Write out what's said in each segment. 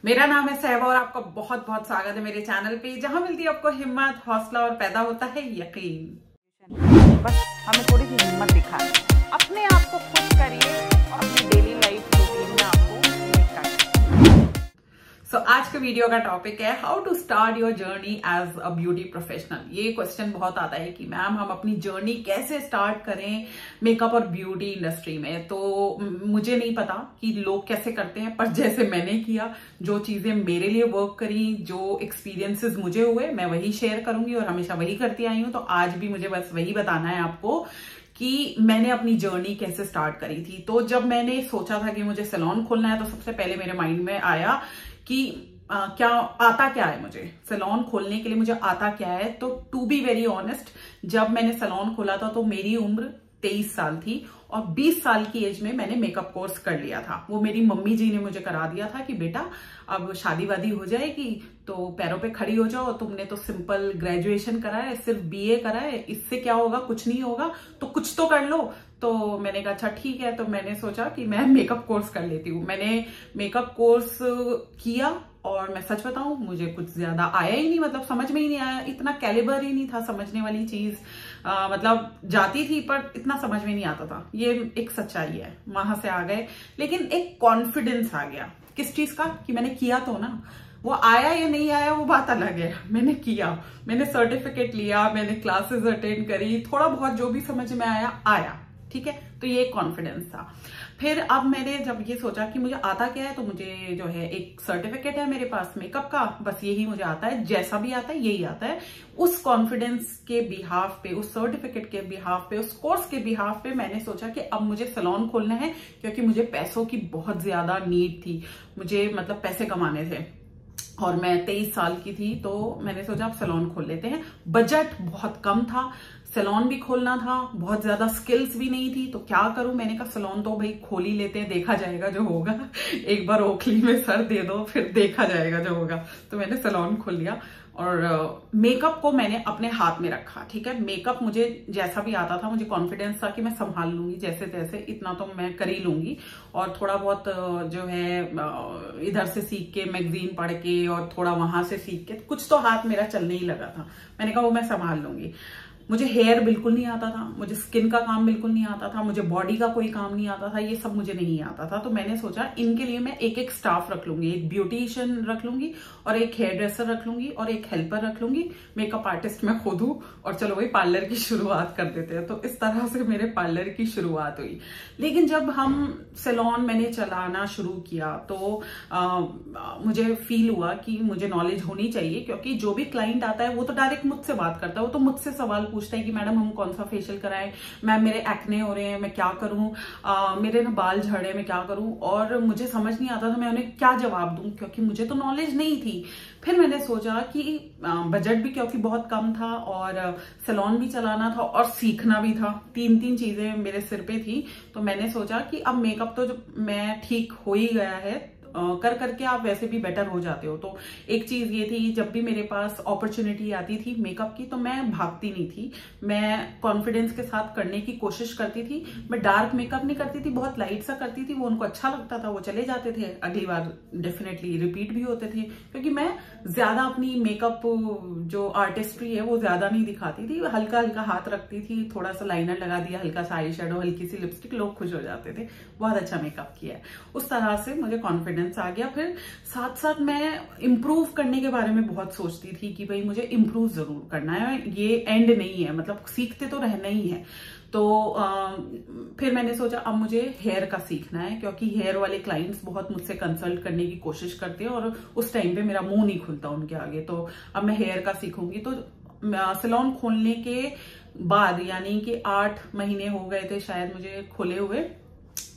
मेरा नाम है सहबा और आपका बहुत बहुत स्वागत है मेरे चैनल पे, जहां मिलती है आपको हिम्मत, हौसला और पैदा होता है यकीन। बस हमें थोड़ी सी हिम्मत दिखानी, अपने आप को खुश करिए और अपनी डेली लाइफ रूटीन में आपको मेक करिए। सो आज का वीडियो का टॉपिक है how to start your journey as a beauty professional. ये क्वेश्चन बहुत आता है कि मैम हम अपनी जर्नी कैसे स्टार्ट करें मेकअप और ब्यूटी इंडस्ट्री में। तो मुझे नहीं पता कि लोग कैसे करते हैं, पर जैसे मैंने किया, जो चीजें मेरे लिए वर्क करी, जो एक्सपीरियंसेस मुझे हुए, मैं वही शेयर करूंगी और हमेशा वही करती आई हूँ। तो आज भी मुझे बस वही बताना है आपको कि मैंने अपनी जर्नी कैसे स्टार्ट करी थी। तो जब मैंने सोचा था कि मुझे सैलून खोलना है, तो सबसे पहले मेरे माइंड में आया कि क्या आता क्या है, मुझे सैलून खोलने के लिए मुझे आता क्या है। तो टू बी वेरी ऑनेस्ट, जब मैंने सैलून खोला था तो मेरी उम्र 23 साल थी और 20 साल की एज में मैंने मेकअप कोर्स कर लिया था। वो मेरी मम्मी जी ने मुझे करा दिया था कि बेटा अब शादी वादी हो जाएगी तो पैरों पे खड़ी हो जाओ, तुमने तो सिंपल ग्रेजुएशन करा है, सिर्फ बीए करा है, इससे क्या होगा, कुछ नहीं होगा, तो कुछ तो कर लो। तो मैंने कहा अच्छा ठीक है। तो मैंने सोचा कि मैं मेकअप कोर्स कर लेती हूँ। मैंने मेकअप कोर्स किया और मैं सच बताऊं, मुझे कुछ ज्यादा आया ही नहीं, मतलब समझ में ही नहीं आया, इतना कैलिबर ही नहीं था समझने वाली चीज। मतलब जाती थी पर इतना समझ में नहीं आता था। ये एक सच्चाई है, वहां से आ गए। लेकिन एक कॉन्फिडेंस आ गया किस चीज का, कि मैंने किया तो ना। वो आया या नहीं आया वो बात अलग है, मैंने किया, मैंने सर्टिफिकेट लिया, मैंने क्लासेस अटेंड करी, थोड़ा बहुत जो भी समझ में आया, ठीक है। तो ये कॉन्फिडेंस था। फिर अब मैंने जब ये सोचा कि मुझे आता क्या है, तो मुझे जो है एक सर्टिफिकेट है मेरे पास मेकअप का, बस यही मुझे आता है, जैसा भी आता है यही आता है। उस कॉन्फिडेंस के बिहाफ पे, उस सर्टिफिकेट के बिहाफ पे, उस कोर्स के बिहाफ पे मैंने सोचा कि अब मुझे सैलून खोलना है, क्योंकि मुझे पैसों की बहुत ज्यादा नीड थी। मुझे मतलब पैसे कमाने थे और मैं 23 साल की थी। तो मैंने सोचा अब सैलून खोल लेते हैं। बजट बहुत कम था, सैलून भी खोलना था, बहुत ज्यादा स्किल्स भी नहीं थी, तो क्या करूं। मैंने कहा सैलून तो भाई खोल ही लेते हैं, देखा जाएगा जो होगा, एक बार ओखली में सर दे दो फिर देखा जाएगा जो होगा। तो मैंने सैलून खोल लिया और मेकअप को मैंने अपने हाथ में रखा, ठीक है। मेकअप मुझे जैसा भी आता था, मुझे कॉन्फिडेंस था कि मैं संभाल लूंगी, जैसे तैसे इतना तो मैं कर ही लूंगी। और थोड़ा बहुत जो है इधर से सीख के, मैगजीन पढ़ के और थोड़ा वहां से सीख के कुछ तो हाथ मेरा चलने ही लगा था। मैंने कहा वो मैं संभाल लूंगी। मुझे हेयर बिल्कुल नहीं आता था, मुझे स्किन का काम बिल्कुल नहीं आता था, मुझे बॉडी का कोई काम नहीं आता था, ये सब मुझे नहीं आता था। तो मैंने सोचा इनके लिए मैं एक एक स्टाफ रख लूंगी, एक ब्यूटिशियन रख लूंगी और एक हेयर ड्रेसर रख लूंगी और एक हेल्पर रख लूंगी, मेकअप आर्टिस्ट मैं खुद हूं, और चलो भाई पार्लर की शुरुआत कर देते हैं। तो इस तरह से मेरे पार्लर की शुरुआत हुई। लेकिन जब हम सैलून मैंने चलाना शुरू किया तो मुझे फील हुआ कि मुझे नॉलेज होनी चाहिए, क्योंकि जो भी क्लाइंट आता है वो तो डायरेक्ट मुझसे बात करता है, वो तो मुझसे सवाल पूछता है कि मैडम हम कौन सा फेशियल कराएं, मैम मेरे एक्ने हो रहे हैं मैं क्या करूं, मेरे ना बाल झड़े मैं क्या करूं। और मुझे समझ नहीं आता था मैं उन्हें क्या जवाब दूं, क्योंकि मुझे तो नॉलेज नहीं थी। फिर मैंने सोचा कि बजट भी क्योंकि बहुत कम था और सैलून भी चलाना था और सीखना भी था, तीन चीजें मेरे सिर पे थी। तो मैंने सोचा कि अब मेकअप तो जो मैं ठीक हो ही गया है, कर करके आप वैसे भी बेटर हो जाते हो। तो एक चीज ये थी, जब भी मेरे पास अपॉर्चुनिटी आती थी मेकअप की तो मैं भागती नहीं थी, मैं कॉन्फिडेंस के साथ करने की कोशिश करती थी। मैं डार्क मेकअप नहीं करती थी, बहुत लाइट सा करती थी, वो उनको अच्छा लगता था, वो चले जाते थे, अगली बार डेफिनेटली रिपीट भी होते थे। क्योंकि मैं ज्यादा अपनी मेकअप जो आर्टिस्ट्री है वो ज्यादा नहीं दिखाती थी, हल्का हल्का हाथ रखती थी, थोड़ा सा लाइनर लगा दिया, हल्का सा आई शेडो, हल्की सी लिपस्टिक, लोग खुश हो जाते थे, बहुत अच्छा मेकअप किया है। उस तरह से मुझे कॉन्फिडेंस आ गया। फिर साथ साथ मैं इम्प्रूव करने के बारे में बहुत सोचती थी कि भाई मुझे इम्प्रूव जरूर करना है, ये एंड नहीं है, मतलब सीखते तो रहना ही है। तो फिर मैंने सोचा अब मुझे हेयर का सीखना है, क्योंकि हेयर वाले क्लाइंट्स बहुत मुझसे कंसल्ट करने की कोशिश करते हैं और उस टाइम पे मेरा मुंह नहीं खुलता उनके आगे। तो अब मैं हेयर का सीखूंगी। तो सैलून खोलने के बाद, यानी कि 8 महीने हो गए थे शायद मुझे खोले हुए,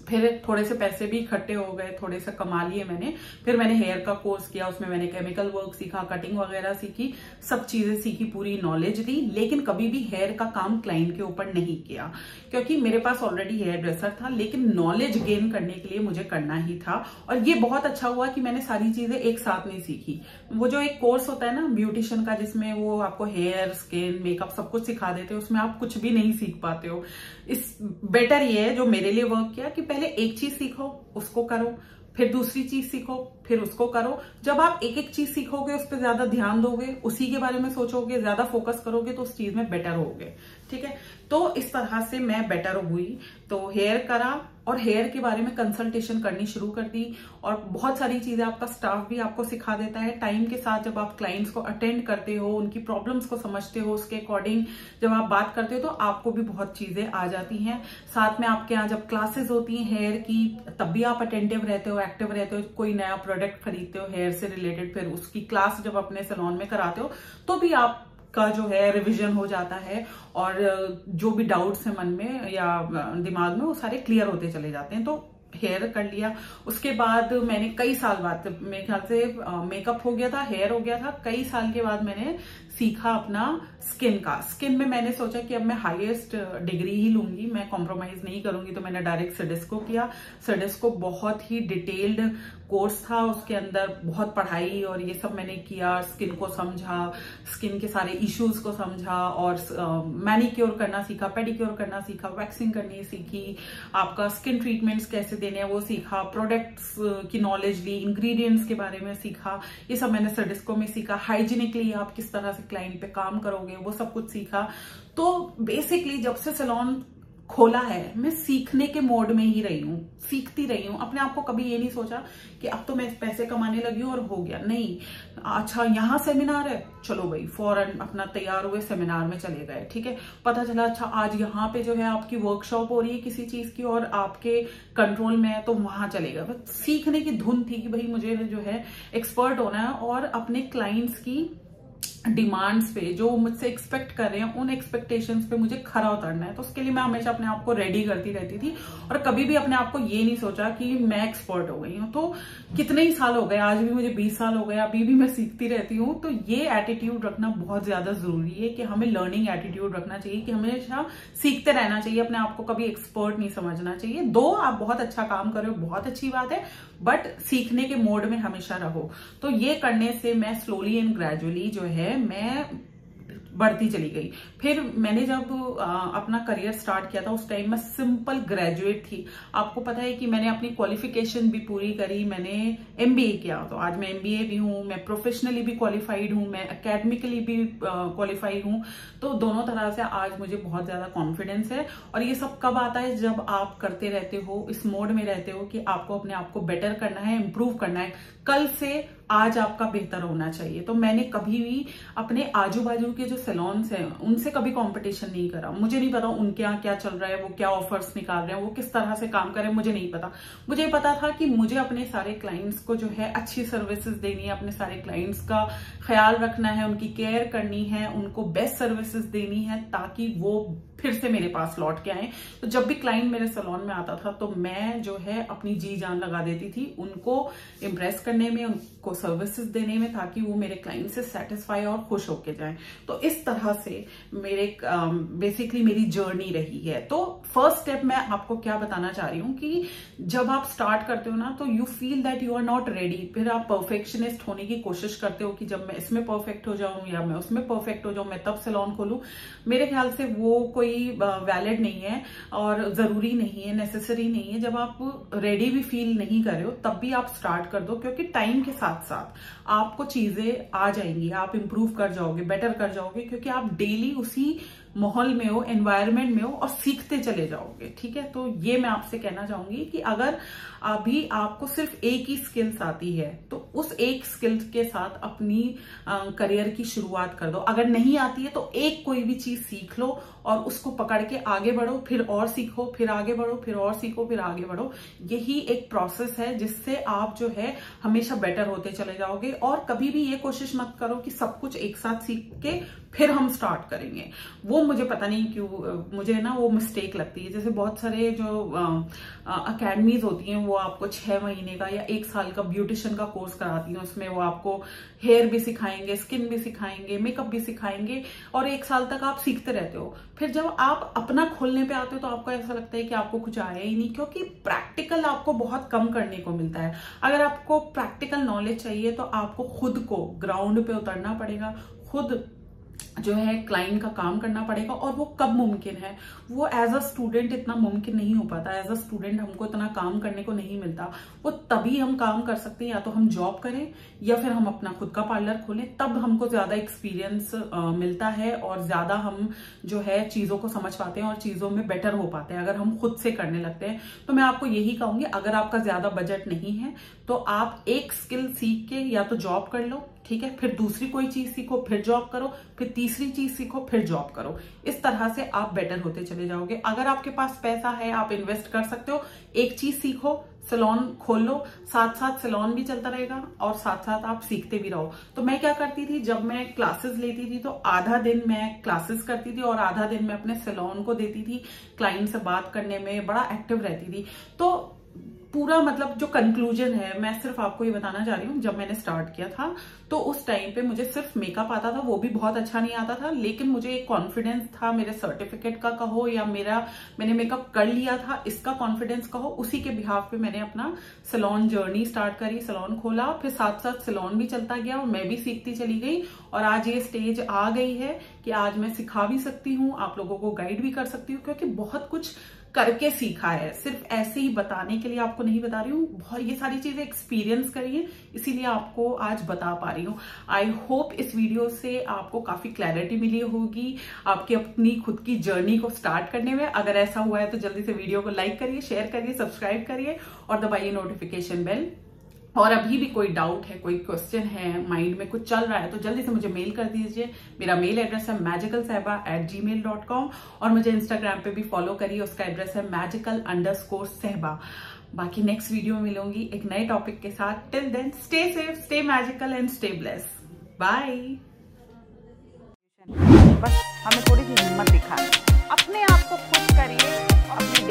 फिर थोड़े से पैसे भी इकट्ठे हो गए, थोड़े से कमा लिए मैंने। फिर मैंने हेयर का कोर्स किया, उसमें मैंने केमिकल वर्क सीखा, कटिंग वगैरह सीखी, सब चीजें सीखी, पूरी नॉलेज दी। लेकिन कभी भी हेयर का काम क्लाइंट के ऊपर नहीं किया, क्योंकि मेरे पास ऑलरेडी हेयर ड्रेसर था। लेकिन नॉलेज गेन करने के लिए मुझे करना ही था, और ये बहुत अच्छा हुआ कि मैंने सारी चीजें एक साथ नहीं सीखी। वो जो एक कोर्स होता है ना ब्यूटिशियन का, जिसमें वो आपको हेयर, स्किन, मेकअप सब कुछ सिखा देते हैं, उसमें आप कुछ भी नहीं सीख पाते हो। इस बेटर ये है जो मेरे लिए वर्क किया कि पहले एक चीज सीखो, उसको करो, फिर दूसरी चीज सीखो, फिर उसको करो। जब आप एक एक चीज सीखोगे, उस पर ज्यादा ध्यान दोगे, उसी के बारे में सोचोगे, ज्यादा फोकस करोगे, तो उस चीज में बेटर होगे। ठीक है, तो इस तरह से मैं बेटर हुई। तो हेयर करा और हेयर के बारे में कंसल्टेशन करनी शुरू कर दी, और बहुत सारी चीजें आपका स्टाफ भी आपको सिखा देता है। टाइम के साथ जब आप क्लाइंट्स को अटेंड करते हो, उनकी प्रॉब्लम्स को समझते हो, उसके अकॉर्डिंग जब आप बात करते हो, तो आपको भी बहुत चीजें आ जाती हैं। साथ में आपके यहाँ जब क्लासेस होती हैं हेयर की, तब भी आप अटेंटिव रहते हो, एक्टिव रहते हो। कोई नया प्रोडक्ट खरीदते हो हेयर से रिलेटेड, फिर उसकी क्लास जब अपने सैलून में कराते हो, तो भी आप का जो है रिवीजन हो जाता है, और जो भी डाउट्स है मन में या दिमाग में, वो सारे क्लियर होते चले जाते हैं। तो हेयर कर लिया। उसके बाद मैंने कई साल बाद, मेरे ख्याल से मेकअप हो गया था, हेयर हो गया था, कई साल के बाद मैंने सीखा अपना स्किन का। स्किन में मैंने सोचा कि अब मैं हाईएस्ट डिग्री ही लूंगी, मैं कॉम्प्रोमाइज नहीं करूंगी, तो मैंने डायरेक्ट सिडिस्को किया। सिडिस्को बहुत ही डिटेल्ड कोर्स था, उसके अंदर बहुत पढ़ाई और ये सब मैंने किया, स्किन को समझा, स्किन के सारे इश्यूज को समझा, और मैनिक्योर करना सीखा, पेडिक्योर करना सीखा, वैक्सिंग करनी सीखी, आपका स्किन ट्रीटमेंट्स कैसे देने हैं वो सीखा, प्रोडक्ट्स की नॉलेज ली, इंग्रेडिएंट्स के बारे में सीखा, ये सब मैंने सिडिस्को में सीखा। हाइजीनिकली आप किस तरह से क्लाइंट पे काम करोगे, वो सब कुछ सीखा। तो बेसिकली जब से सैलून खोला है, मैं सीखने के मोड में ही रही हूँ, सीखती रही हूँ। अपने आप को कभी ये नहीं सोचा कि अब तो मैं पैसे कमाने लगी हूँ और हो गया, नहीं। अच्छा यहाँ सेमिनार है, चलो भाई फौरन अपना तैयार हुए सेमिनार में चले गए। ठीक है, पता चला अच्छा आज यहाँ पे जो है आपकी वर्कशॉप हो रही है किसी चीज की और आपके कंट्रोल में है, तो वहां चले गए। बस सीखने की धुन थी कि भाई मुझे जो है एक्सपर्ट होना है, और अपने क्लाइंट्स की डिमांड्स पे, जो मुझसे एक्सपेक्ट कर रहे हैं, उन एक्सपेक्टेशंस पे मुझे खरा उतरना है। तो उसके लिए मैं हमेशा अपने आप को रेडी करती रहती थी, और कभी भी अपने आप को ये नहीं सोचा कि मैं एक्सपर्ट हो गई हूँ। तो कितने ही साल हो गए, आज भी मुझे 20 साल हो गए, अभी भी मैं सीखती रहती हूँ। तो ये एटीट्यूड रखना बहुत ज्यादा जरूरी है कि हमें लर्निंग एटीट्यूड रखना चाहिए, कि हमेशा सीखते रहना चाहिए, अपने आप को कभी एक्सपर्ट नहीं समझना चाहिए। दो आप बहुत अच्छा काम कर रहे हो, बहुत अच्छी बात है, बट सीखने के मोड में हमेशा रहो। तो ये करने से मैं स्लोली एंड ग्रेजुअली जो है मैं बढ़ती चली गई। फिर मैंने जब अपना करियर स्टार्ट किया था, उस टाइम मैं सिंपल ग्रेजुएट थी। आपको पता है कि मैंने अपनी क्वालिफिकेशन भी पूरी करी, मैंने एमबीए किया, तो आज मैं एमबीए भी हूँ, मैं प्रोफेशनली भी क्वालिफाइड हूँ, मैं एकेडमिकली भी क्वालिफाइड हूँ। तो दोनों तरह से आज मुझे बहुत ज्यादा कॉन्फिडेंस है। और ये सब कब आता है, जब आप करते रहते हो, इस मोड में रहते हो कि आपको अपने आप को बेटर करना है, इंप्रूव करना है, कल से आज आपका बेहतर होना चाहिए। तो मैंने कभी भी अपने आजू बाजू के जो सैलून्स हैं उनसे कभी कंपटीशन नहीं करा। मुझे नहीं पता उनके यहाँ क्या चल रहा है, वो क्या ऑफर्स निकाल रहे हैं, वो किस तरह से काम कर रहे हैं, मुझे नहीं पता। मुझे पता था कि मुझे अपने सारे क्लाइंट्स को जो है अच्छी सर्विसेज देनी है, अपने सारे क्लाइंट्स का ख्याल रखना है, उनकी केयर करनी है, उनको बेस्ट सर्विसेज देनी है, ताकि वो फिर से मेरे पास लौट के आए। तो जब भी क्लाइंट मेरे सैलून में आता था, तो मैं जो है अपनी जी जान लगा देती थी उनको इम्प्रेस करने में, उनको सर्विसेज देने में, ताकि वो मेरे क्लाइंट से सेटिस्फाई और खुश होके जाएं। तो इस तरह से मेरे बेसिकली मेरी जर्नी रही है। तो फर्स्ट स्टेप मैं आपको क्या बताना चाह रही हूँ कि जब आप स्टार्ट करते हो ना, तो you feel that you are not ready. फिर आप परफेक्शनिस्ट होने की कोशिश करते हो कि जब मैं इसमें परफेक्ट हो जाऊं या मैं उसमें परफेक्ट हो जाऊं, मैं तब सैलून खोलूं। मेरे ख्याल से वो कोई वैलिड नहीं है और जरूरी नहीं है, नेसेसरी नहीं है। जब आप रेडी भी फील नहीं कर रहे हो, तब भी आप स्टार्ट कर दो, क्योंकि टाइम के साथ साथ आपको चीजें आ जाएंगी, आप इंप्रूव कर जाओगे, बेटर कर जाओगे, क्योंकि आप डेली उसी माहौल में हो, एनवायरनमेंट में हो, और सीखते चले जाओगे। ठीक है, तो ये मैं आपसे कहना चाहूंगी कि अगर अभी आपको सिर्फ एक ही स्किल्स आती है, तो उस एक स्किल्स के साथ अपनी करियर की शुरुआत कर दो। अगर नहीं आती है, तो एक कोई भी चीज सीख लो और उसको पकड़ के आगे बढ़ो, फिर और सीखो, फिर आगे बढ़ो, फिर और सीखो, फिर आगे बढ़ो। यही एक प्रोसेस है जिससे आप जो है हमेशा बेटर होते चले जाओगे। और कभी भी ये कोशिश मत करो कि सब कुछ एक साथ सीख के फिर हम स्टार्ट करेंगे। वो मुझे पता नहीं क्यों, मुझे ना वो मिस्टेक लगती है। जैसे बहुत सारे जो अकेडमीज होती हैं, वो आपको 6 महीने का या 1 साल का ब्यूटिशियन का कोर्स कराती हैं। उसमें वो आपको हेयर भी सिखाएंगे, स्किन भी सिखाएंगे, मेकअप भी सिखाएंगे, और 1 साल तक आप सीखते रहते हो। फिर जब आप अपना खोलने पे आते हो, तो आपको ऐसा लगता है कि आपको कुछ आया ही नहीं, क्योंकि प्रैक्टिकल आपको बहुत कम करने को मिलता है। अगर आपको प्रैक्टिकल नॉलेज चाहिए, तो आपको खुद को ग्राउंड पे उतरना पड़ेगा, खुद जो है क्लाइंट का काम करना पड़ेगा। और वो कब मुमकिन है, वो एज अ स्टूडेंट इतना मुमकिन नहीं हो पाता। एज अ स्टूडेंट हमको इतना काम करने को नहीं मिलता। वो तभी हम काम कर सकते हैं, या तो हम जॉब करें या फिर हम अपना खुद का पार्लर खोलें, तब हमको ज्यादा एक्सपीरियंस मिलता है और ज्यादा हम जो है चीजों को समझ पाते हैं और चीजों में बेटर हो पाते हैं अगर हम खुद से करने लगते हैं। तो मैं आपको यही कहूंगी, अगर आपका ज्यादा बजट नहीं है तो आप एक स्किल सीख के या तो जॉब कर लो, ठीक है, फिर दूसरी कोई चीज सीखो, फिर जॉब करो, फिर तीसरी चीज सीखो, फिर जॉब करो। इस तरह से आप बेटर होते चले जाओगे। अगर आपके पास पैसा है, आप इन्वेस्ट कर सकते हो, एक चीज सीखो, सैलून खोल लो, साथ साथ सैलून भी चलता रहेगा और साथ साथ आप सीखते भी रहो। तो मैं क्या करती थी, जब मैं क्लासेस लेती थी तो आधा दिन मैं क्लासेस करती थी और आधा दिन मैं अपने सैलून को देती थी। क्लाइंट से बात करने में बड़ा एक्टिव रहती थी। तो पूरा मतलब जो कंक्लूजन है, मैं सिर्फ आपको ये बताना चाह रही हूँ, जब मैंने स्टार्ट किया था तो उस टाइम पे मुझे सिर्फ मेकअप आता था, वो भी बहुत अच्छा नहीं आता था, लेकिन मुझे एक कॉन्फिडेंस था, मेरे सर्टिफिकेट का कहो या मैंने मेकअप कर लिया था इसका कॉन्फिडेंस कहो, उसी के बिहाफ पे मैंने अपना सैलून जर्नी स्टार्ट करी, सैलून खोला, फिर साथ साथ सैलून भी चलता गया और मैं भी सीखती चली गई। और आज ये स्टेज आ गई है कि आज मैं सिखा भी सकती हूँ, आप लोगों को गाइड भी कर सकती हूँ, क्योंकि बहुत कुछ करके सीखा है, सिर्फ ऐसे ही बताने के लिए आपको नहीं बता रही हूँ। बहुत ये सारी चीजें एक्सपीरियंस करी है, इसीलिए आपको आज बता पा रही हूँ। आई होप इस वीडियो से आपको काफी क्लैरिटी मिली होगी आपकी अपनी खुद की जर्नी को स्टार्ट करने में। अगर ऐसा हुआ है तो जल्दी से वीडियो को लाइक करिए, शेयर करिए, सब्सक्राइब करिए और दबाइए नोटिफिकेशन बेल। और अभी भी कोई डाउट है, कोई क्वेश्चन है, माइंड में कुछ चल रहा है, तो जल्दी से मुझे मेल कर दीजिए। मेरा मेल एड्रेस है magicalsehba@gmail.com और मुझे इंस्टाग्राम पे भी फॉलो करिए, उसका एड्रेस है magical_sehba। बाकी नेक्स्ट वीडियो में मिलूंगी एक नए टॉपिक के साथ। Till then stay safe, stay magical and stay bless. Bye. बस हमें थोड़ी सी हिम्मत दिखाएं, अपने आप को खुश करिए और अपनी